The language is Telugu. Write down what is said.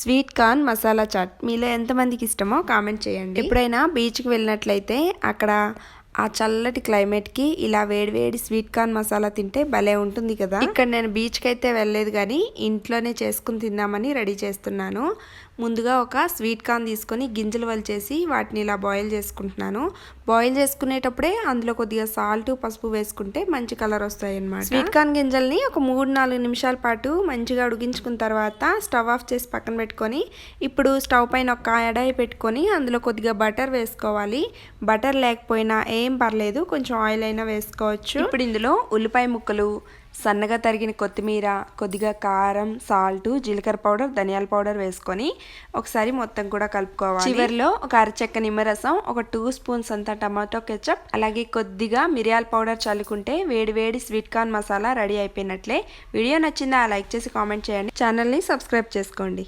స్వీట్ కార్న్ మసాలా చాట్ మీలో ఎంతమందికి ఇష్టమో కామెంట్ చేయండి. ఎప్పుడైనా బీచ్కి వెళ్ళినట్లయితే అక్కడ ఆ చల్లటి క్లైమేట్కి ఇలా వేడివేడి స్వీట్ కార్న్ మసాలా తింటే భలే ఉంటుంది కదా. ఇక్కడ నేను బీచ్కి అయితే వెళ్ళలేదు కానీ ఇంట్లోనే చేసుకుని తిందామని రెడీ చేస్తున్నాను. ముందుగా ఒక స్వీట్ కార్న్ తీసుకొని గింజలు వలిచేసి వాటిని ఇలా బాయిల్ చేసుకుంటున్నాను. బాయిల్ చేసుకునేటప్పుడే అందులో కొద్దిగా సాల్ట్ పసుపు వేసుకుంటే మంచి కలర్ వస్తాయి అన్నమాట. స్వీట్ కార్న్ గింజల్ని ఒక 3-4 నిమిషాల పాటు మంచిగా ఉడికించుకున్న తర్వాత స్టవ్ ఆఫ్ చేసి పక్కన పెట్టుకొని ఇప్పుడు స్టవ్ పైన ఒక కడాయి పెట్టుకొని అందులో కొద్దిగా బటర్ వేసుకోవాలి. బటర్ లేకపోయినా ఏం పర్లేదు, కొంచెం ఆయిల్ అయినా వేసుకోవచ్చు. ఇప్పుడు ఇందులో ఉల్లిపాయ ముక్కలు, సన్నగా తరిగిన కొత్తిమీర, కొద్దిగా కారం, సాల్ట్, జీలకర్ర పౌడర్, ధనియాల పౌడర్ వేసుకొని ఒకసారి మొత్తం కూడా కలుపుకోవాలి. చివరిలో ఒక అరచెక్క నిమ్మరసం, ఒక 2 స్పూన్స్ అంతా టమాటో కెచప్, అలాగే కొద్దిగా మిరియాల పౌడర్ చల్లుకుంటే వేడి వేడి స్వీట్ కార్న్ మసాలా రెడీ అయిపోయినట్లే. వీడియో నచ్చిందా లైక్ చేసి కామెంట్ చేయండి. ఛానల్ని సబ్స్క్రైబ్ చేసుకోండి.